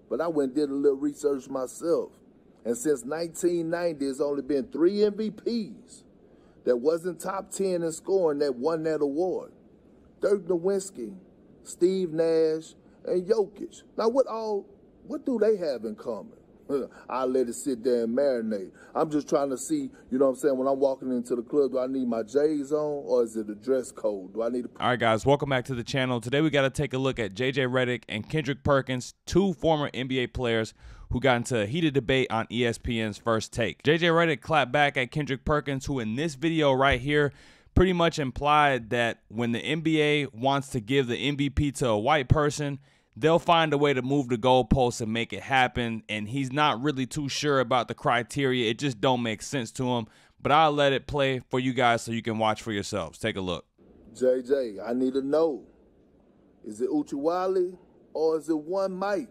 but I went and did a little research myself. And since 1990, there's only been 3 MVPs that wasn't top 10 in scoring that won that award. Dirk Nowitzki, Steve Nash, and Jokic. Now, what do they have in common? I'll let it sit there and marinate. I'm just trying to see, you know what I'm saying, when I'm walking into the club, do I need my J's on, or is it a dress code? Do I need to... All right, guys, welcome back to the channel. Today we got to take a look at J.J. Redick and Kendrick Perkins, 2 former NBA players who got into a heated debate on ESPN's First Take. J.J. Redick clapped back at Kendrick Perkins, who in this video right here pretty much implied that when the NBA wants to give the MVP to a white person, they'll find a way to move the goalposts and make it happen, and he's not really too sure about the criteria. It just don't make sense to him, but I'll let it play for you guys so you can watch for yourselves. Take a look. JJ, I need to know, is it Uchiwali or is it one Mike?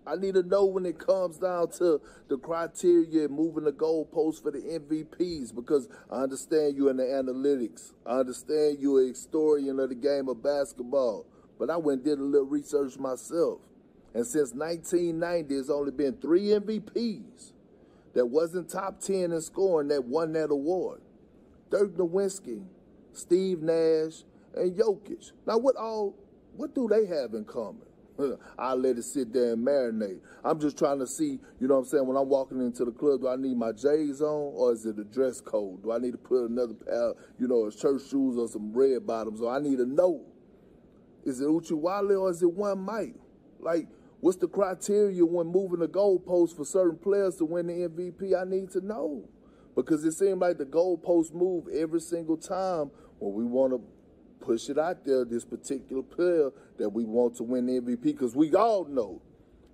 I need to know when it comes down to the criteria and moving the goalposts for the MVPs, because I understand you in the analytics. I understand you're a historian of the game of basketball. But I went and did a little research myself. And since 1990, there's only been 3 MVPs that wasn't top 10 in scoring that won that award. Dirk Nowitzki, Steve Nash, and Jokic. Now, what do they have in common? I'll let it sit there and marinate. I'm just trying to see, you know what I'm saying, when I'm walking into the club, do I need my J's on, or is it a dress code? Do I need to put another pair, you know, of church shoes or some red bottoms? Or I need to know, is it Uchiwali or is it one Mike? Like, what's the criteria when moving the goalposts for certain players to win the MVP? I need to know. Because it seems like the goalposts move every single time when we want to push it out there, this particular player that we want to win the MVP. Because we all know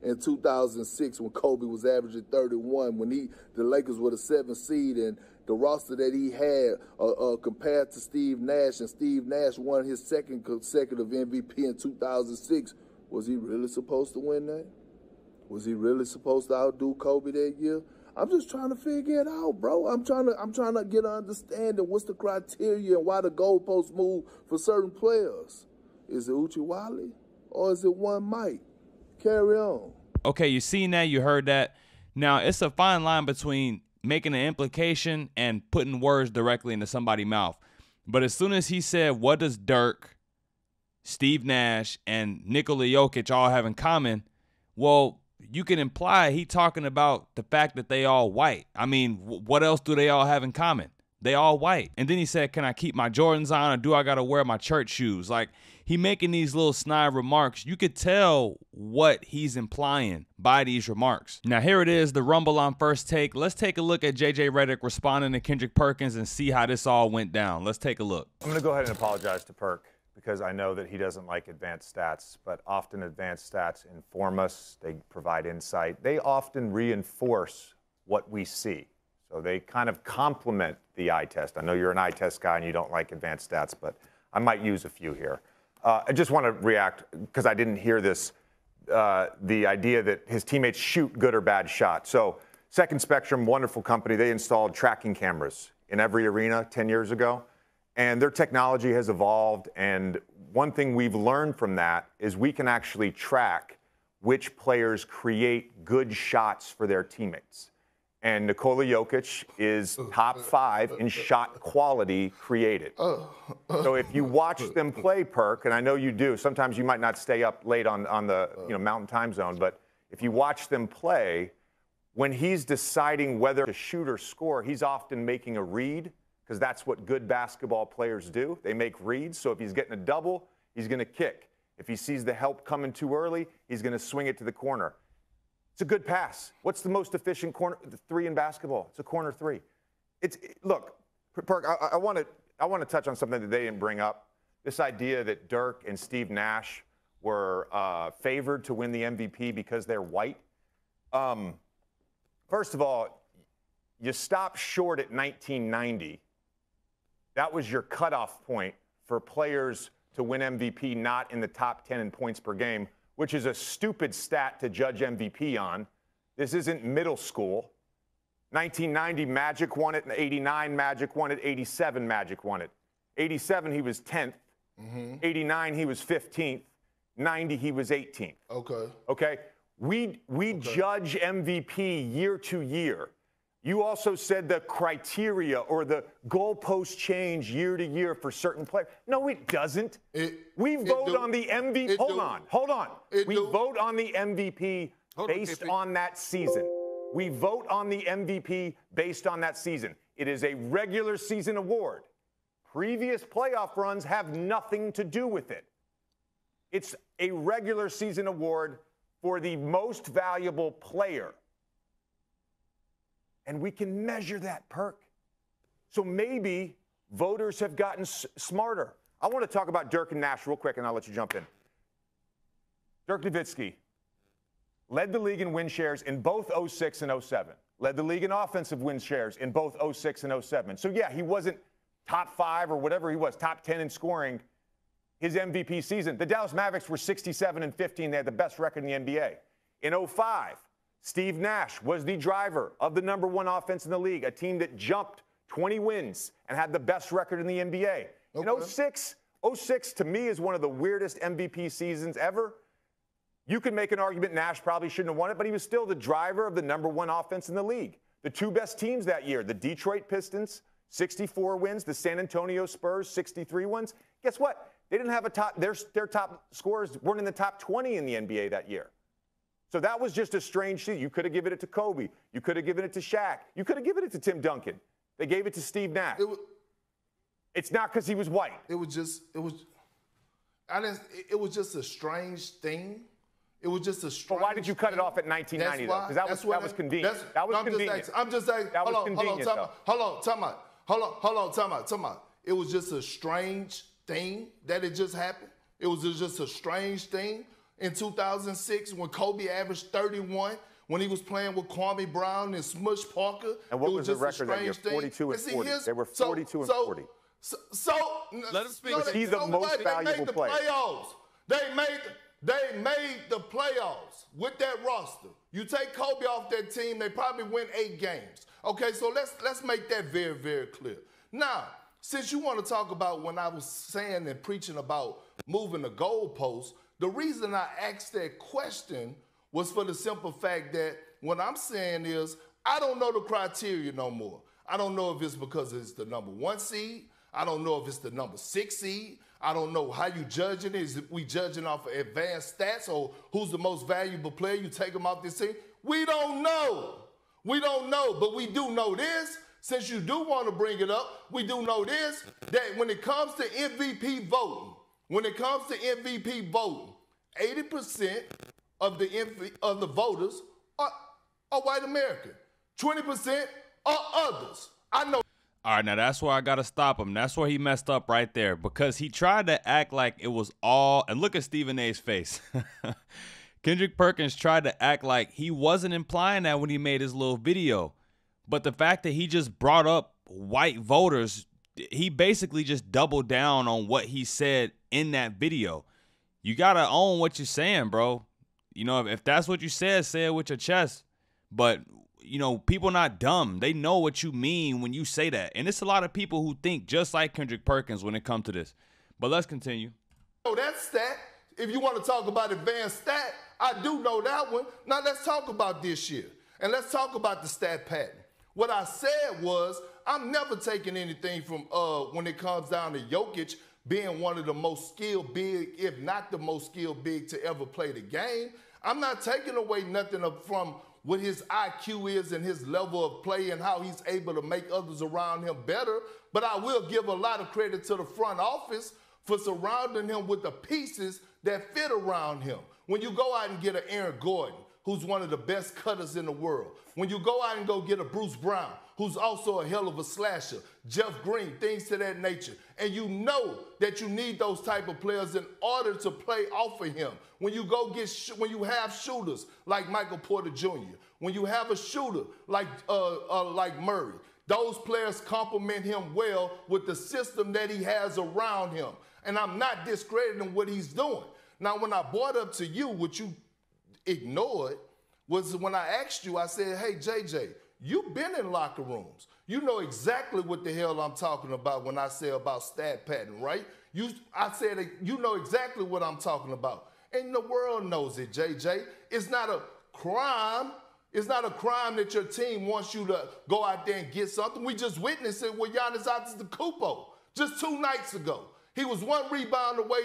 in 2006 when Kobe was averaging 31, when the Lakers were the 7th seed, and the roster that he had compared to Steve Nash, and Steve Nash won his 2nd consecutive MVP in 2006. Was he really supposed to win that? Was he really supposed to outdo Kobe that year? I'm just trying to figure it out, bro. I'm trying to get an understanding. What's the criteria and why the goalposts move for certain players? Is it Uchiwali or is it one Mike? Carry on. Okay, you seen that, you heard that. Now, it's a fine line between making an implication and putting words directly into somebody's mouth. But as soon as he said, what does Dirk, Steve Nash, and Nikola Jokic all have in common? Well, you can imply he talking about the fact that they all white. I mean, what else do they all have in common? They all white. And then he said, can I keep my Jordans on, or do I got to wear my church shoes? Like, he making these little snide remarks. You could tell what he's implying by these remarks. Now, here it is, the Rumble on First Take. Let's take a look at J.J. Redick responding to Kendrick Perkins and see how this all went down. Let's take a look. I'm going to go ahead and apologize to Perk, because I know that he doesn't like advanced stats, but often advanced stats inform us. They provide insight. They often reinforce what we see. So they kind of complement the eye test. I know you're an eye test guy and you don't like advanced stats, but I might use a few here. I just want to react, because I didn't hear this, the idea that his teammates shoot good or bad shots. So Second Spectrum, wonderful company, they installed tracking cameras in every arena 10 years ago. And their technology has evolved, and one thing we've learned from that is we can actually track which players create good shots for their teammates. And Nikola Jokic is top 5 in shot quality created. So if you watch them play, Perk, and I know you do, sometimes you might not stay up late on the Mountain Time Zone, but if you watch them play, when he's deciding whether to shoot or score, he's often making a read, because that's what good basketball players do. They make reads. So if he's getting a double, he's going to kick. If he sees the help coming too early, he's going to swing it to the corner. It's a good pass. What's the most efficient corner 3 in basketball? It's a corner 3. Look, Perk, I want to touch on something that they didn't bring up. This idea that Dirk and Steve Nash were favored to win the MVP because they're white. First of all, you stop short at 1990. That was your cutoff point for players to win MVP not in the top 10 in points per game, which is a stupid stat to judge MVP on. This isn't middle school. 1990, Magic won it. In 89, Magic won it. 87, Magic won it. 87, he was 10th. 89, he was 15th. 90, he was 18th. Okay. Okay? We judge MVP year to year. You also said the criteria or the goalposts change year to year for certain players. No, it doesn't. We vote on the MVP. Hold on. We vote on the MVP based on that season. We vote on the MVP based on that season. It is a regular season award. Previous playoff runs have nothing to do with it. It's a regular season award for the most valuable player. And we can measure that, Perk. So maybe voters have gotten smarter. I want to talk about Dirk and Nash real quick, and I'll let you jump in. Dirk Nowitzki led the league in win shares in both 06 and 07. Led the league in offensive win shares in both 06 and 07. So, yeah, he wasn't top 5 or whatever he was, top 10 in scoring his MVP season. The Dallas Mavericks were 67-15. They had the best record in the NBA. In 05, Steve Nash was the driver of the #1 offense in the league, a team that jumped 20 wins and had the best record in the NBA. Okay. In 06 to me is one of the weirdest MVP seasons ever. You can make an argument Nash probably shouldn't have won it, but he was still the driver of the #1 offense in the league. The 2 best teams that year, the Detroit Pistons, 64 wins, the San Antonio Spurs, 63 wins. Guess what? They didn't have a top, their top scorers weren't in the top 20 in the NBA that year. So that was just a strange thing. You could have given it to Kobe. You could have given it to Shaq. You could have given it to Tim Duncan. They gave it to Steve Nash. It's not because he was white. It was just a strange thing. It was just a strange. But why did you cut it off at 1990 though? Because that was convenient. That was convenient. I'm just saying. Hold on, time out. It was just a strange thing that it just happened. It was just a strange thing. In 2006, when Kobe averaged 31, when he was playing with Kwame Brown and Smush Parker, and what was the record that year? 42 and 40. They were 42 and 40. So let him speak. Was he the most valuable player? They made the playoffs with that roster. You take Kobe off that team, they probably win 8 games. Okay, so let's make that very, very clear. Now, since you want to talk about when I was saying and preaching about moving the goalposts, the reason I asked that question was for the simple fact that what I'm saying is I don't know the criteria no more. I don't know if it's because it's the #1 seed. I don't know if it's the #6 seed. I don't know how you judging it. Is we judging off of advanced stats or who's the most valuable player? You take them off this team. We don't know. We don't know, but we do know this. Since you do want to bring it up, we do know this, that when it comes to MVP voting, 80% of the voters are white American. 20% are others. I know. All right, now that's where I got to stop him. That's where he messed up right there because he tried to act like it was all, and look at Stephen A's face. Kendrick Perkins tried to act like he wasn't implying that when he made his little video. But the fact that he just brought up white voters, he basically just doubled down on what he said in that video. You got to own what you're saying, bro. You know, if that's what you said, say it with your chest. But, you know, people not dumb. They know what you mean when you say that. And it's a lot of people who think just like Kendrick Perkins when it comes to this. But let's continue. Oh, that stat, if you want to talk about advanced stat, I do know that one. Now let's talk about this year. And let's talk about the stat pattern. What I said was I'm never taking anything from when it comes down to Jokic being one of the most skilled big, if not the most skilled big to ever play the game. I'm not taking away nothing from what his IQ is and his level of play and how he's able to make others around him better. But I will give a lot of credit to the front office for surrounding him with the pieces that fit around him. When you go out and get an Aaron Gordon, who's one of the best cutters in the world. When you go out and go get a Bruce Brown, who's also a hell of a slasher, Jeff Green, things to that nature. And you know that you need those type of players in order to play off of him. When you go when you have shooters like Michael Porter Jr., when you have a shooter like Murray, those players complement him well with the system that he has around him. And I'm not discrediting what he's doing. Now, when I brought up to you, what you ignored was when I asked you, I said, hey, JJ, you've been in locker rooms. You know exactly what the hell I'm talking about when I say about stat pattern, right? I said, you know exactly what I'm talking about. And the world knows it, JJ. It's not a crime. It's not a crime that your team wants you to go out there and get something. We just witnessed it with Giannis Antetokounmpo just 2 nights ago. He was 1 rebound away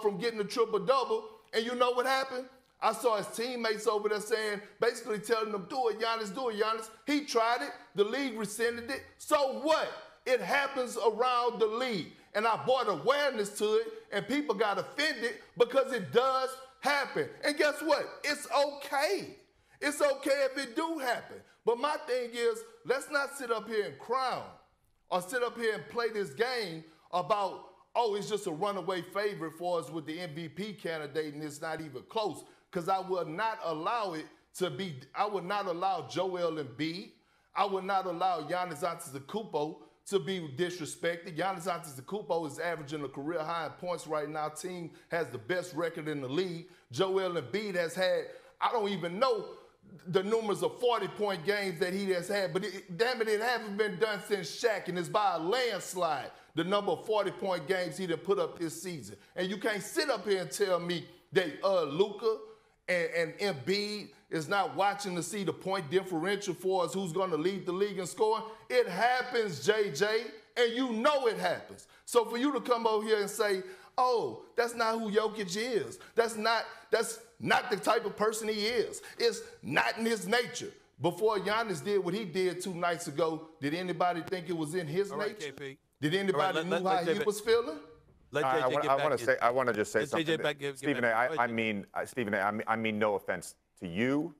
from getting a triple-double, and you know what happened? I saw his teammates over there saying, basically telling them, do it, Giannis, do it, Giannis. He tried it. The league rescinded it. So what? It happens around the league. And I brought awareness to it, and people got offended because it does happen. And guess what? It's okay. It's okay if it do happen. But my thing is, let's not sit up here and crown or sit up here and play this game about, oh, it's just a runaway favorite for us with the MVP candidate and it's not even close. Because I would not allow it to be, I would not allow Joel Embiid. I would not allow Giannis Antetokounmpo to be disrespected. Giannis Antetokounmpo is averaging a career high in points right now. Team has the best record in the league. Joel Embiid has had, I don't even know the numbers of 40-point games that he has had, but damn it, it hasn't been done since Shaq, and it's by a landslide, the number of 40-point games he done put up this season. And you can't sit up here and tell me that Luka and Embiid is not watching to see the point differential for us, who's going to lead the league in scoring. It happens, JJ, and you know it happens. So for you to come over here and say, oh, that's not who Jokic is. That's not the type of person he is. It's not in his nature. Before Giannis did what he did 2 nights ago, did anybody think it was in his nature? KP. Did anybody know how he was feeling? I want to just say something. Stephen A., I mean no offense to you,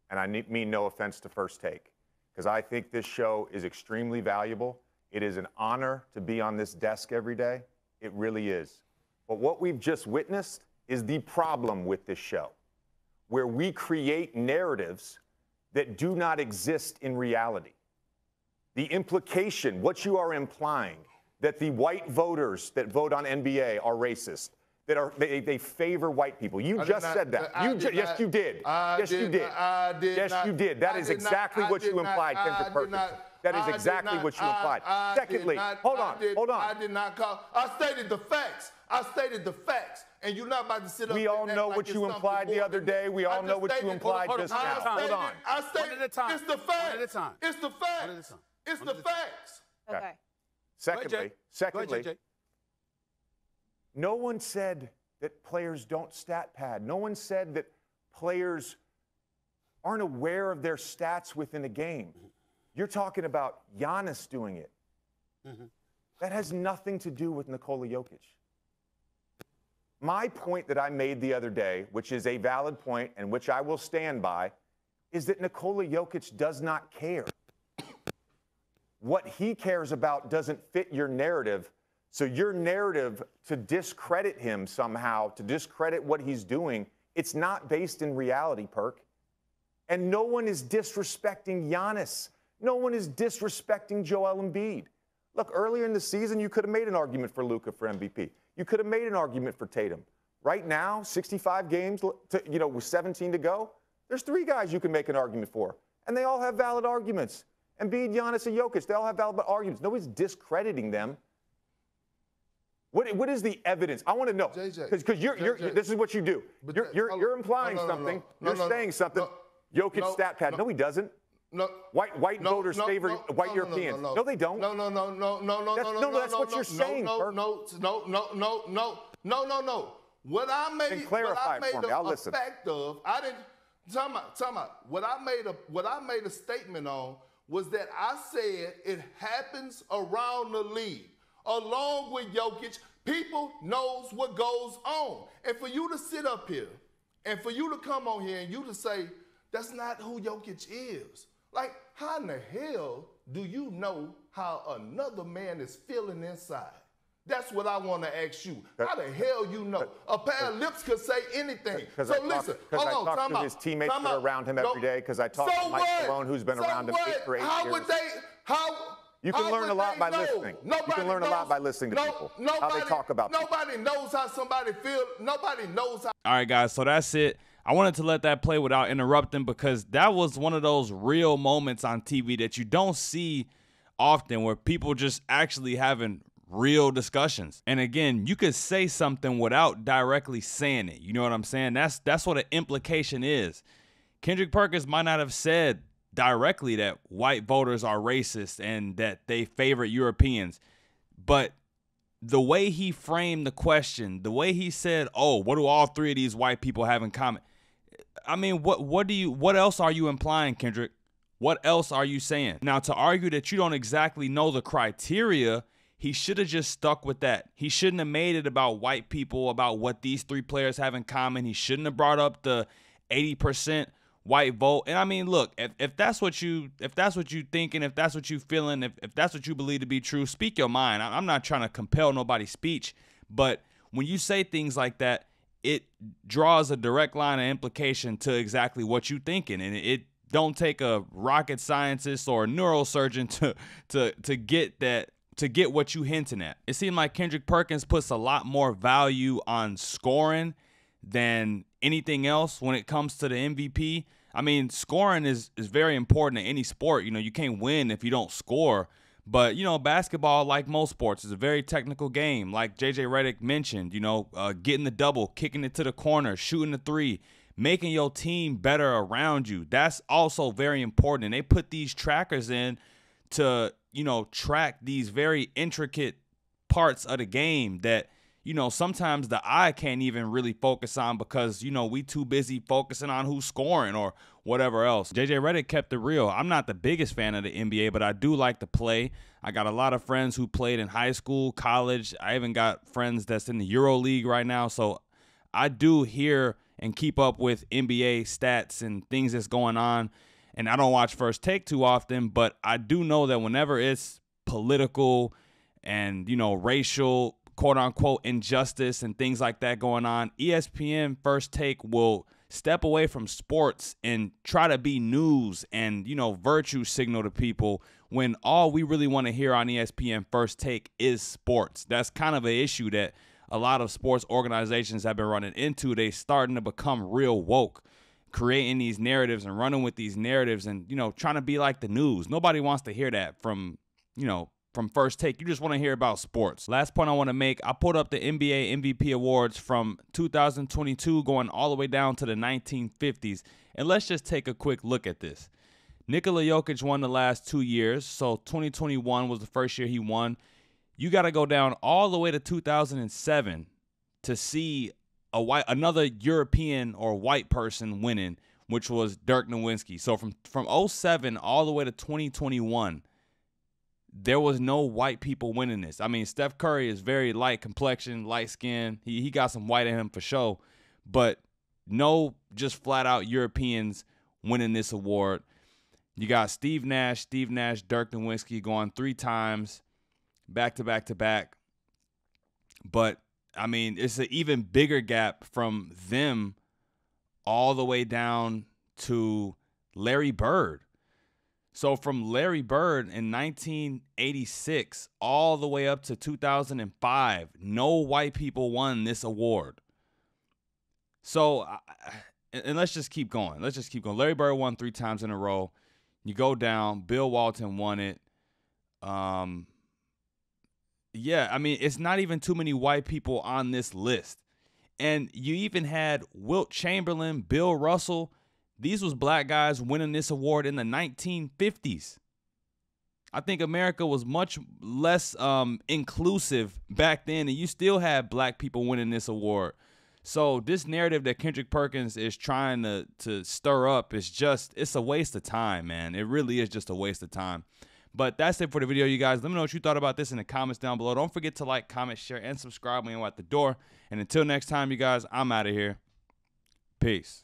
and I mean no offense to First Take, because I think this show is extremely valuable. It is an honor to be on this desk every day. It really is. But what we've just witnessed is the problem with this show, where we create narratives that do not exist in reality. The implication, what you are implying, that the white voters that vote on NBA are racist, that they favor white people. You just said that. Yes, you did. Yes, you did. Yes, you did. That is exactly what you implied, Kendrick Perkins. That is exactly what you implied. Secondly, hold on. I did not call. I stated the facts. And you're not about to sit up. We all know what you implied the other day. We all know what you implied just now. Hold on. I stated it's the facts. It's the facts. It's the facts. Okay. Secondly, no one said that players don't stat pad. No one said that players aren't aware of their stats within a game. You're talking about Giannis doing it. Mm-hmm. That has nothing to do with Nikola Jokic. My point that I made the other day, which is a valid point and which I will stand by, is that Nikola Jokic does not care. What he cares about doesn't fit your narrative. So your narrative to discredit him somehow, to discredit what he's doing, it's not based in reality, Perk. And no one is disrespecting Giannis. No one is disrespecting Joel Embiid. Look, earlier in the season, you could have made an argument for Luka for MVP. You could have made an argument for Tatum. Right now, 65 games, with 17 to go, there's 3 guys you can make an argument for. And they all have valid arguments. Embiid, Giannis, and Jokic, they all have valid arguments. Nobody's discrediting them. What is the evidence? I want to know. Because this is what you do. You're implying something. You're saying something. Jokic stat pad. No, he doesn't. No. White voters favor white Europeans. No, they don't. No. That's what you're saying, Perk. No. What I made a fact of, I didn't. Time out. What I made a statement on was that I said it happens around the league. Along with Jokic, people knows what goes on. And for you to sit up here, and for you to come on here and you to say, that's not who Jokic is. Like, how in the hell do you know how another man is feeling inside? That's what I want to ask you. How the hell you know? A pair of lips could say anything. So listen, hold on, I talk to his teammates that are around him every day, because I talk to Mike Malone, who's been around him for 8 years. You can learn a lot by listening. You can learn a lot by listening to people, how they talk about people. Nobody knows how somebody feels. Nobody knows how. All right, guys, so that's it. I wanted to let that play without interrupting, because that was one of those real moments on TV that you don't see often, where people just actually having real discussions. And again, you could say something without directly saying it. You know what I'm saying? That's what an implication is. Kendrick Perkins might not have said directly that white voters are racist and that they favor Europeans, but the way he framed the question, the way he said, "Oh, what do all three of these white people have in common?" I mean, what else are you implying, Kendrick? What else are you saying? Now, to argue that you don't exactly know the criteria, he should have just stuck with that. He shouldn't have made it about white people, about what these three players have in common. He shouldn't have brought up the 80% white vote. And I mean, look, if that's what you thinking, if that's what you feeling, if that's what you believe to be true, speak your mind. I'm not trying to compel nobody's speech, but when you say things like that, it draws a direct line of implication to exactly what you thinking, and it don't take a rocket scientist or a neurosurgeon to get that, to get what you hinting at. It seemed like Kendrick Perkins puts a lot more value on scoring than anything else when it comes to the MVP. I mean, scoring is very important in any sport. You know, you can't win if you don't score. But, you know, basketball, like most sports, is a very technical game. Like JJ Redick mentioned, you know, getting the double, kicking it to the corner, shooting the three, making your team better around you. That's also very important. And they put these trackers in to, you know, track these very intricate parts of the game that, you know, sometimes the eye can't even really focus on because, you know, we too busy focusing on who's scoring or whatever else. JJ Redick kept it real. I'm not the biggest fan of the NBA, but I do like to play. I got a lot of friends who played in high school, college. I even got friends that's in the Euro League right now. So I do hear and keep up with NBA stats and things that's going on. And I don't watch First Take too often, but I do know that whenever it's political and, you know, racial, quote unquote, injustice and things like that going on, ESPN First Take will step away from sports and try to be news and, you know, virtue signal to people when all we really want to hear on ESPN First Take is sports. That's kind of an issue that a lot of sports organizations have been running into. They starting to become real woke, creating these narratives and running with these narratives and, you know, trying to be like the news. Nobody wants to hear that from, you know, from First Take. You just want to hear about sports. Last point I want to make, I pulled up the NBA MVP awards from 2022 going all the way down to the 1950s. And let's just take a quick look at this. Nikola Jokic won the last 2 years. So 2021 was the first year he won. You got to go down all the way to 2007 to see another European or white person winning, which was Dirk Nowitzki. So from 07 all the way to 2021, there was no white people winning this. I mean, Steph Curry is very light complexion, light skin. He got some white in him for sure, but no just flat out Europeans winning this award. You got Steve Nash, Dirk Nowitzki going 3 times, back to back to back. But I mean, it's an even bigger gap from them all the way down to Larry Bird. So from Larry Bird in 1986 all the way up to 2005, no white people won this award. So, and let's just keep going. Larry Bird won 3 times in a row. You go down, Bill Walton won it. Yeah, I mean, it's not even too many white people on this list. And you even had Wilt Chamberlain, Bill Russell. These was black guys winning this award in the 1950s. I think America was much less inclusive back then, and you still had black people winning this award. So this narrative that Kendrick Perkins is trying to stir up is just, it's a waste of time, man. It really is just a waste of time. But that's it for the video, you guys. Let me know what you thought about this in the comments down below. Don't forget to like, comment, share, and subscribe when you're at the door. And until next time, you guys, I'm out of here. Peace.